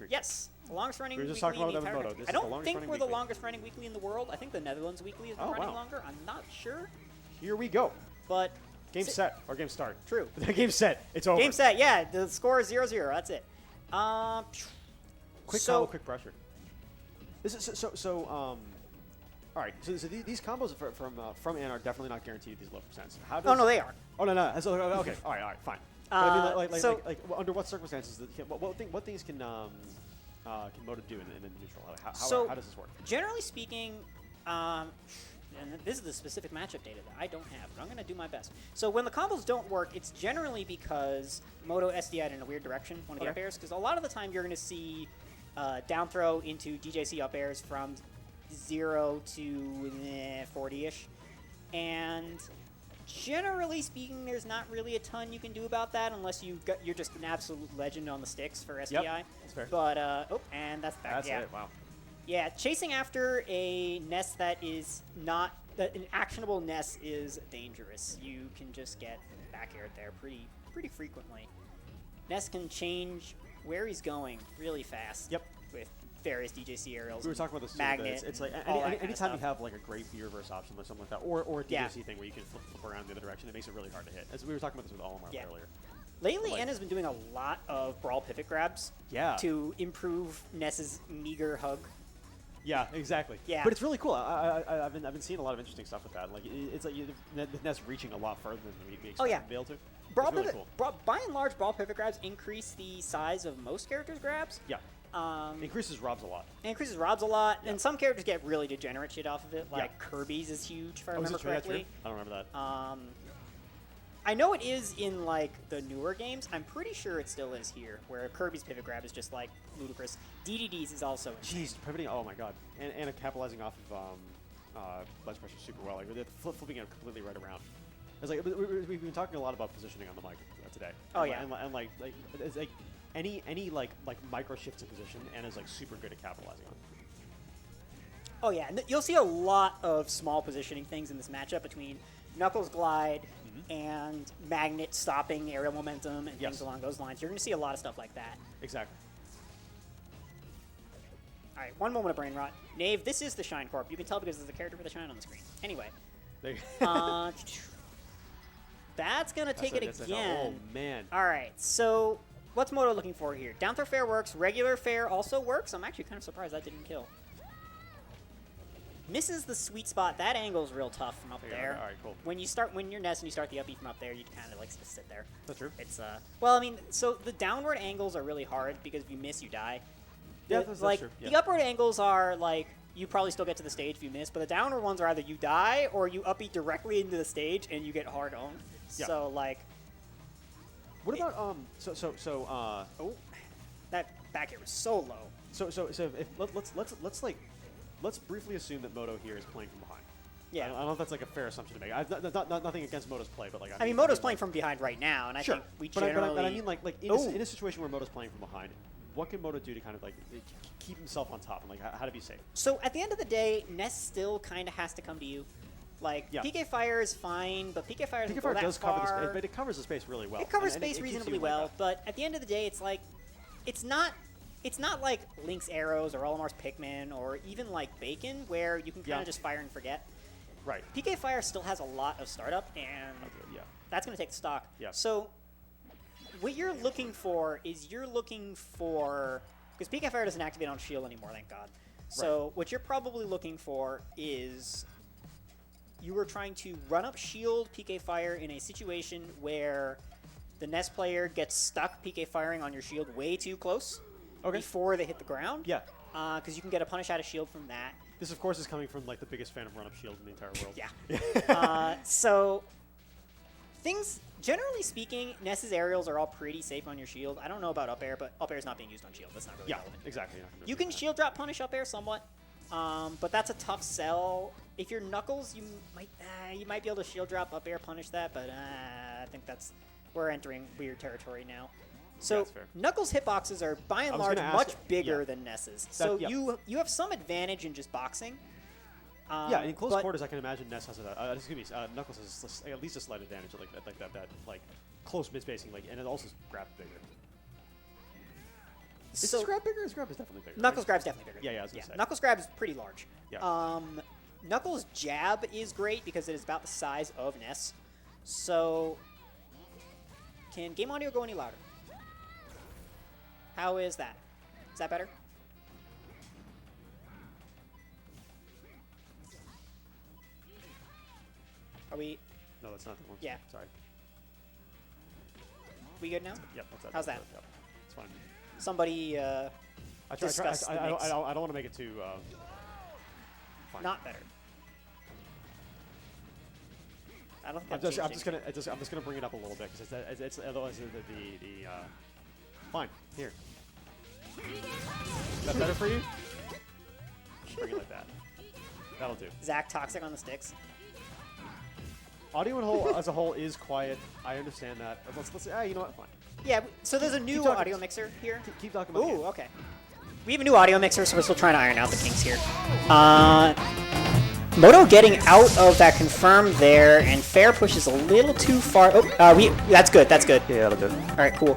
Yes, the longest running We were weekly just talking in about the that with entire Moto. country. This I is the don't longest think running we're the weekly. longest running weekly in the world. I think the Netherlands weekly has been running longer. I'm not sure, Here we go. but Game set or game start. True. Game set. It's over. Game set. Yeah, the score is 0-0. That's it. Quick so, combo, quick pressure. This is all right. So these combos from Ann are definitely not guaranteed these low percents. How does, Oh no, they are. Oh no. So, okay. All right. Fine. But I mean, like, under what circumstances? What things can Moto do in the neutral? How does this work? Generally speaking, and this is the specific matchup data that I don't have, but I'm going to do my best. So when the combos don't work, it's generally because Moto SDI'd in a weird direction, one of the up airs, because a lot of the time you're going to see down throw into DJC up airs from 0 to 40-ish. And generally speaking, there's not really a ton you can do about that unless you're just an absolute legend on the sticks for SDI. Yep, that's fair. But, and that's back. That's yeah. it, wow. Yeah, chasing after a Ness that is not an actionable Ness is dangerous. You can just get back aired there pretty frequently. Ness can change where he's going really fast. Yep. With various DJC aerials. We were talking about this too. Magnet. It's like anytime you have like a great beer verse option or something like that, or a DJC thing where you can flip around the other direction, it makes it really hard to hit. As we were talking about this with Olimar earlier. Lately, Anna's been doing a lot of brawl pivot grabs. Yeah. To improve Ness's meager hug. Yeah, exactly. Yeah. But it's really cool. I've been seeing a lot of interesting stuff with that. Like it's like Ness reaching a lot further than we expected to be able to. Brawl really pivot, cool. by and large, brawl pivot grabs increase the size of most characters' grabs. Yeah. Increases Rob's a lot. It increases Rob's a lot, and some characters get really degenerate shit off of it. Like Kirby's is huge, if I remember correctly. I don't remember that. I know it is in like the newer games. I'm pretty sure it still is here, where Kirby's pivot grab is just like ludicrous. DDD's is also insane. Jeez, pivoting! Oh my god, and capitalizing off of ledge pressure super well. Like they're flipping it completely right around. It's like we've been talking a lot about positioning on the mic today. Oh and, yeah, and like it's like any like micro shifts in position, and is like super good at capitalizing on. Oh yeah, and you'll see a lot of small positioning things in this matchup between Knuckles glide and Magnet stopping aerial momentum and things along those lines. You're going to see a lot of stuff like that. Exactly. All right, one moment of brain rot. Knave, this is the Shine Corp. You can tell because there's a character with a shine on the screen. Anyway. That's going to take it again. Oh, man. All right, so what's Moto looking for here? Down throw fair works. Regular fair also works. I'm actually kind of surprised that didn't kill. Misses the sweet spot. That angle's real tough from up there. All right, cool. When you're Ness and you start the up E from up there, you kind of like just sit there. That's true. It's well, I mean, so the downward angles are really hard because if you miss, you die. Yeah, that's true. Yeah. The upward angles are like you probably still get to the stage if you miss, but the downward ones are either you die or you up E directly into the stage and you get hard owned. Yeah. So like. What about oh, that back air was so low. So if let's briefly assume that Moto here is playing from behind. Yeah. I don't know if that's like a fair assumption to make. Nothing against Moto's play, but like I mean Moto's playing from behind right now, and I think we generally. But I mean like in a situation where Moto's playing from behind, what can Moto do to kind of like keep himself on top and like how to be safe? So at the end of the day, Ness still kind of has to come to you. Like PK Fire is fine, but PK Fire doesn't go that far. Cover the space, but it covers the space really well. It covers space reasonably well, but at the end of the day, it's like it's not like Link's arrows or Olimar's Pikmin or even like Bacon, where you can kind of just fire and forget. Right. PK Fire still has a lot of startup, and that's going to take the stock. Yeah. So what you're looking for is because PK Fire doesn't activate on shield anymore, thank God. So what you're probably looking for is you were trying to run up shield PK Fire in a situation where the Ness player gets stuck PK firing on your shield way too close before they hit the ground. Yeah. Because you can get a punish out of shield from that. This, of course, is coming from like the biggest fan of run-up shield in the entire world. Yeah. So things, generally speaking, Ness's aerials are all pretty safe on your shield. I don't know about up air, but up air is not being used on shield. That's not really relevant. Exactly. You can shield drop punish up air somewhat, but that's a tough sell. If you're Knuckles, you might be able to shield drop up air punish that, but I think we're entering weird territory now. So Knuckles hitboxes are by and large much bigger than Ness's. So you have some advantage in just boxing. In close quarters, I can imagine Ness has Knuckles has at least a slight advantage, like that close mid spacing, and it also grabs bigger. Is So Scrap bigger? Scrap is definitely bigger. Knuckles right? grab's definitely bigger. Yeah, I was gonna say. Knuckles grab is pretty large. Yeah. Knuckles jab is great because it is about the size of Ness. So, can game audio go any louder? How is that? Is that better? Are we No, that's not the one. Yeah. Sorry. good now? Yep. That's that. How's that? Yep. It's fine. Somebody discuss the mix. I don't want to make it too. Fine. Not better. I don't think I'm I've just changed gonna bring it up a little bit because it's otherwise the fine here. Is that better for you? Bring it like that. That'll do. Zach Toxic on the sticks. Audio as a whole is quiet. I understand that. Let's you know what? Fine. Yeah, so there's a new talking. audio mixer here. Keep talking about. Ooh, okay. We have a new audio mixer, so we're still trying to iron out the kinks here. Moto getting out of that confirm there, and Fair pushes a little too far. Oh, that's good. That's good. Yeah, that'll do. All right, cool.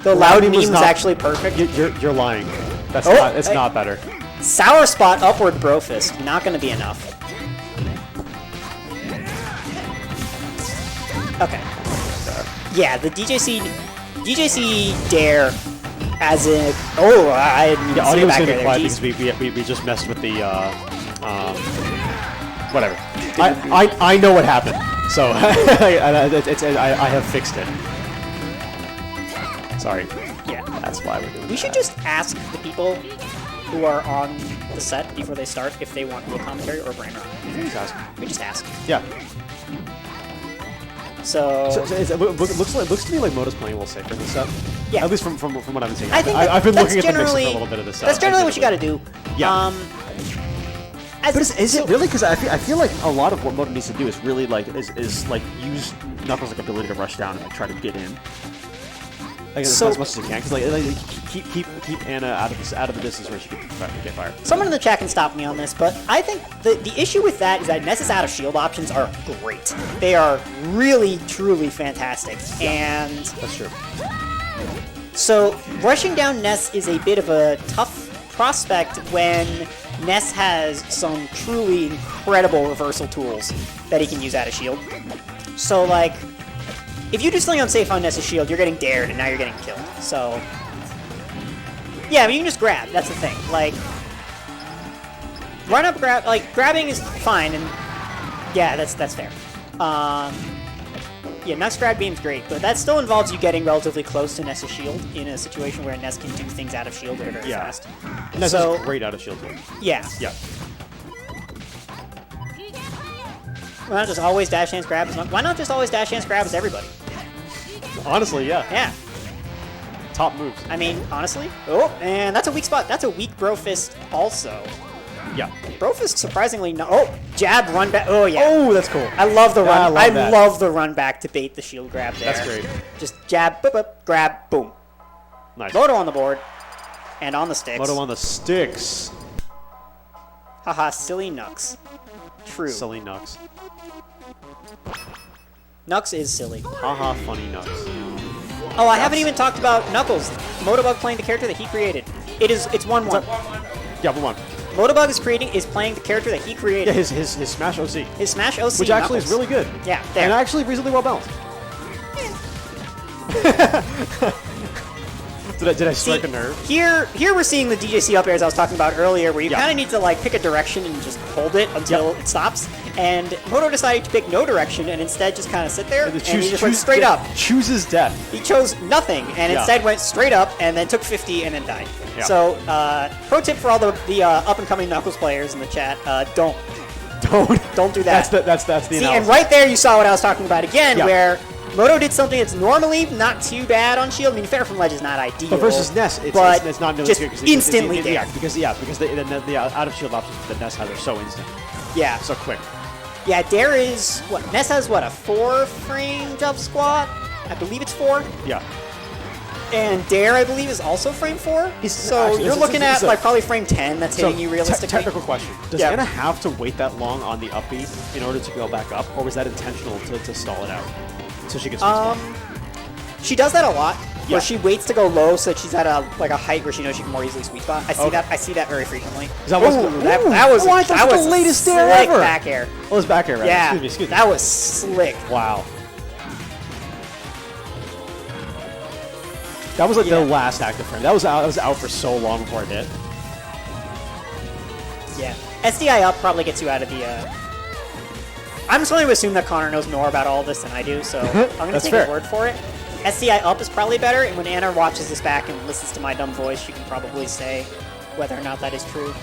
The loud meme was not- actually perfect. You're lying. That's Oh, not. It's hey. not better. Sour spot upward brofist. Not going to be enough. Okay. Yeah, the DJC dare as in. Oh, I didn't even see it Audio's back gonna there. be quiet Jeez. because we just messed with the whatever. I know what happened, so I have fixed it. Sorry. Yeah. That's why we're doing. We should just ask the people who are on the set before they start if they want real commentary or brain rot. Just ask. We just ask. Yeah. So It looks to me like Moto's playing a little safer in this set. Yeah. At least from what I've been seeing. I think I've been that's looking at the mix for a generally- little bit of this set. that's generally what you got to do. Yeah. As But is it really? Because I feel like a lot of what Moto needs to do is really is use Knuckles' ability to rush down and try to get in. Like So- as much as you can, because keep Anna out of the distance where she can get fired. Someone in the chat can stop me on this, but I think the issue with that is that Ness's out of shield options are great. They are really, truly fantastic. And That's true. so rushing down Ness is a bit of a tough prospect when Ness has some truly incredible reversal tools that he can use out of shield. So, like, if you do something unsafe on Ness's shield, you're getting dared, and now you're getting killed. So, yeah, I mean, you can just grab. That's the thing. Like, run up, grab. Like, grabbing is fine, and yeah, that's fair. Yeah, Nux grab beam's great, but that still involves you getting relatively close to Ness's shield in a situation where Ness can do things out of shield that are very fast. And that's So- great out of shield too. Yeah. Yeah. Why not just always dash hands grab? Why not just always dash hands grab as everybody? Honestly, yeah. Yeah. Top moves. I mean, honestly. Oh, and that's a weak spot. That's a weak bro fist also. Yeah. Bro fist surprisingly no. Oh, jab, run back. Oh, yeah. Oh, that's cool. I love the run. I love that. love the run back to bait the shield grab there. That's great. Just jab, boop, boop, grab, boom. Nice. Moto on the board. And on the sticks. Moto on the sticks. Haha, silly Nux. True. Silly Nux. Nux is silly. Haha, funny Nux. Oh, I haven't even talked about Knuckles. Motobug playing the character that he created. It's 1-1. Yeah, move on. Motobug is playing the character that he created. Yeah, his Smash OC. His Smash OC Which actually Knuckles. is really good. Yeah, there. And actually reasonably well balanced. Did I strike a nerve? Here we're seeing the DJC up airs I was talking about earlier, where you Yeah. kind of need to like pick a direction and just hold it until it stops. And Moto decided to pick no direction and instead just kind of sit there, and he just went straight up. Chooses death. He chose nothing and Yeah. instead went straight up and then took 50 and then died. Yeah. So, pro tip for all the up and coming Knuckles players in the chat: don't do that. That's the See, analysis. and right there you saw what I was talking about again, Yeah. where Moto did something that's normally not too bad on shield. I mean, fair from ledge is not ideal. But versus Ness, it's not nearly just as good. 'Cause instantly there. Yeah, because the out of shield options that Ness has are so instant, Yeah. so quick. Yeah, Dare is, what, Ness has, what, a 4-frame jump squat? I believe it's 4. Yeah. And Dare, I believe, is also frame 4. So actually, you're this looking at, is a- like, probably frame 10 that's hitting you realistically. Technical question: does Yeah. Anna have to wait that long on the up B in order to go back up, or was that intentional to stall it out so she gets? She does that a lot. where she waits to go low so that she's at a height where she knows she can more easily sweet spot. I see that very frequently. That was the latest dare slick ever. back air. Oh, it's back air, right? Yeah, Excuse me. that was slick. Wow. That was like the last active frame. That was out for so long before it hit. Yeah. SDI up probably gets you out of the. I'm just going to assume that Connor knows more about all this than I do, so I'm going to take his word for it. SDI up is probably better, and when Anna watches this back and listens to my dumb voice, she can probably say whether or not that is true.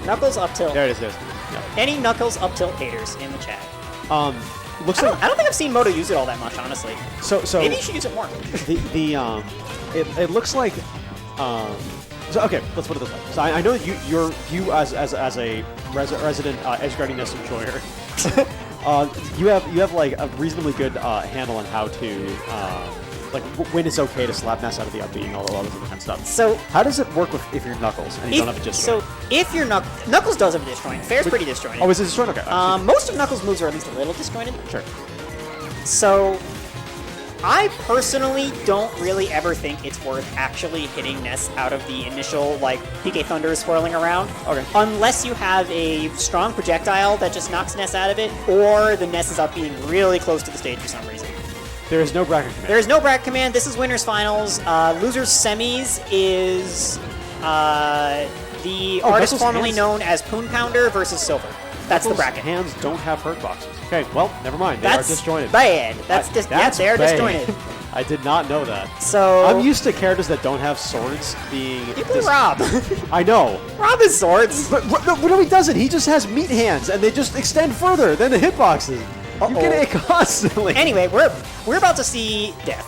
Knuckles up tilt. There it is. Yeah. Any Knuckles up tilt haters in the chat? Looks I don't think I've seen Moto use it all that much, honestly. So maybe you should use it more. It looks like so okay, let's put it this way. So I know that you as a resident edge guarding Ness enjoyer, you have like a reasonably good handle on how to like when it's okay to slap Ness out of the up B and all this other kind of stuff. So how does it work if you're Knuckles and you don't have a disjoint? So if you're Knuckles does have a disjoint. Fair's pretty disjointed. Oh, is it disjointed? Okay. Most of Knuckles' moves are at least a little disjointed. Sure. So I personally don't really ever think it's worth actually hitting Ness out of the initial, like, PK Thunder is swirling around. Okay. Unless you have a strong projectile that just knocks Ness out of it, or the Ness is up being really close to the stage for some reason. There is no bracket command. There is no bracket command. This is winners finals. Losers semis is the artist formerly known as Poon Pounder versus Silver. That's the bracket. Hands don't have hurt boxes. Okay, well, never mind. They are disjointed. Bad. That's they are bad. disjointed. I did not know that. So I'm used to characters that don't have swords being. You play Rob. I know. Rob has swords. But no, he doesn't. He just has meat hands, and they just extend further than the hitboxes. You get it constantly. Anyway, we're about to see death.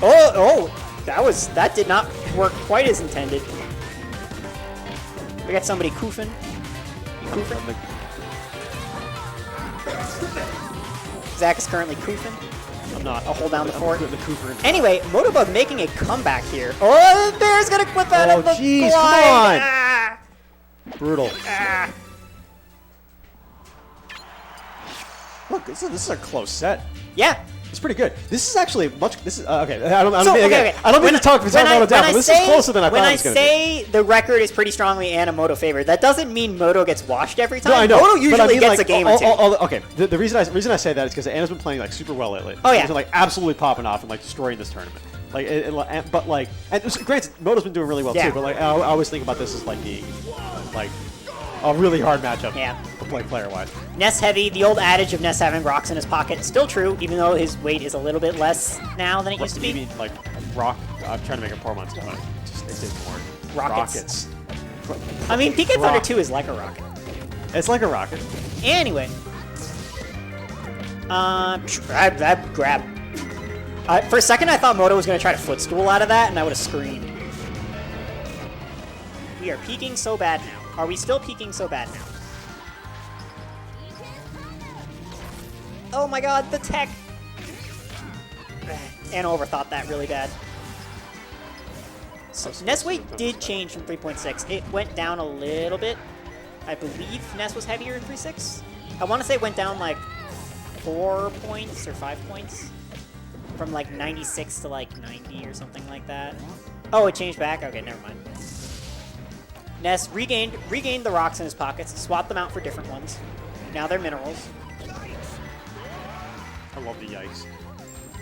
Oh, that did not work quite as intended. We got somebody koofing. Zach is currently koofing. I'm not. I'll hold down the fort. The Cooper. Anyway, Motobug making a comeback here. Oh, the Bear's gonna quit that of the jeez, glide. come on. Ah. Brutal. Ah. Look, this is a close set. Yeah. It's pretty good. This is actually much. This is okay. I don't mean to talk Moto down, but this is closer than I thought it was going to be. When I say the record is pretty strongly Anna Moto favored, that doesn't mean Moto gets washed every time. No, I know. Moto usually gets a game or two. Okay. The reason I say that is because Anna's been playing like super well lately. Oh yeah. She's been, like absolutely popping off and like destroying this tournament. Like, granted, Moto's been doing really well too. But like, I always think about this as like being like a really hard matchup. Yeah. Like player-wise. Ness heavy, the old adage of Ness having rocks in his pocket, still true, even though his weight is a little bit less now than it used to be. You mean like rock? I'm trying to make a poor monster, but it didn't work. Rockets. I mean, PK Thunder 2 is like a rocket. It's like a rocket. Anyway. Grab. For a second, I thought Moto was going to try to footstool out of that, and I would have screamed. We are peaking so bad now. Are we still peaking so bad now? Oh my god, the tech! Anna overthought that really bad. So Ness weight did change from 3.6. It went down a little bit. I believe Ness was heavier in 3.6. I want to say it went down like 4 points or 5 points. From like 96 to like 90 or something like that. Oh, it changed back? Okay, never mind. Ness regained the rocks in his pockets, swapped them out for different ones. Now they're minerals. I love the yikes.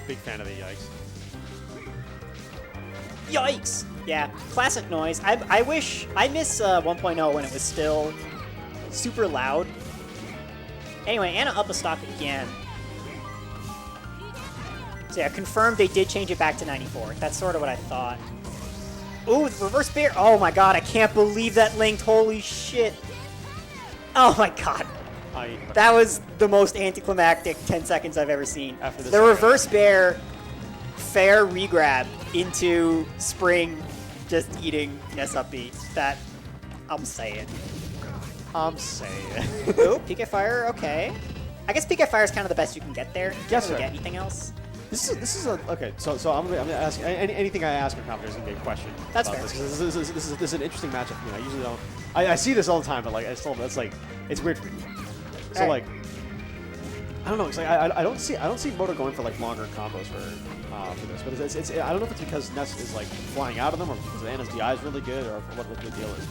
Big fan of the yikes. Yikes! Yeah, classic noise. I miss 1.0 when it was still super loud. Anyway, Anna up a stock again. So yeah, confirmed they did change it back to 94. That's sort of what I thought. Ooh, the reverse bear. Oh my god, I can't believe that linked. Holy shit. Oh my god. That was the most anticlimactic 10 seconds I've ever seen. After this the reverse bear, fair regrab into spring, just eating Ness up B. That, I'm saying. Ooh, PK Fire, okay. I guess PK Fire is kind of the best you can get there. You can't really get anything else. This is a okay. So I'm gonna ask anything I ask in competition is gonna be a question. That's fair. This is an interesting matchup. You know, I usually don't. I see this all the time, but like it's weird for me. So I don't know. It's like I don't see Moto going for like longer combos for this, but it's I don't know if it's because Ness is like flying out of them, or because Anna's DI is really good, or what the deal is.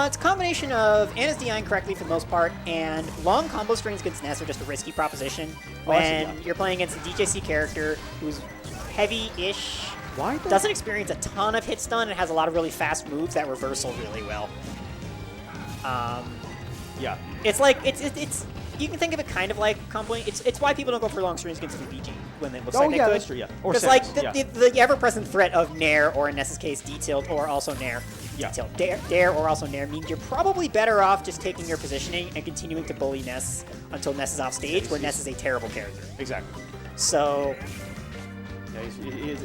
It's a combination of Anna's DIing correctly for the most part, and long combo strings against Ness are just a risky proposition when you're playing against a DJC character who's heavy-ish. Why doesn't experience a ton of hit stun and has a lot of really fast moves that reversal really well. Yeah. It's like it's you can think of it kind of like comboing. It's why people don't go for long strings against 3PG when it looks like they could. That's true. Yeah. Or because like the ever-present threat of Nair, or in Ness's case D-tilt, or also Nair. Yeah. Dare or also Nair means you're probably better off just taking your positioning and continuing to bully Ness until Ness is off stage, where Ness is a terrible character. Exactly. So.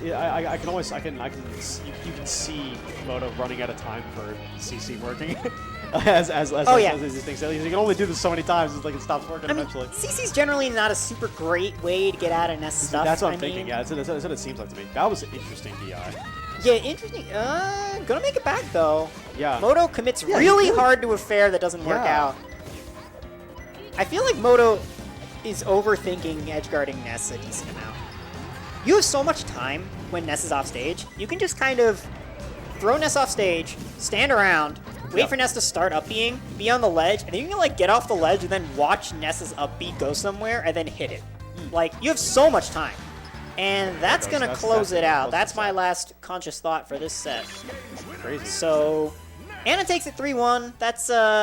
Yeah, I can see Moto running out of time for CC working as these things. You can only do this so many times. It's like it stops working eventually. CC's generally not a super great way to get out of Ness stuff. That's what I'm thinking. Yeah, that's what it seems like to me. That was an interesting DI. Yeah, interesting. Gonna make it back though. Yeah. Moto commits really hard to a fair that doesn't work out. I feel like Moto is overthinking edgeguarding Ness a decent amount. You have so much time when Ness is off stage. You can just kind of throw Ness off stage, stand around, wait for Ness to start up-being, be on the ledge, and then you can like get off the ledge and then watch Ness's up-B go somewhere and then hit it. Like, you have so much time. And that's going to close it out. That's my last conscious thought for this set. Crazy. So, Anna takes it 3-1. That's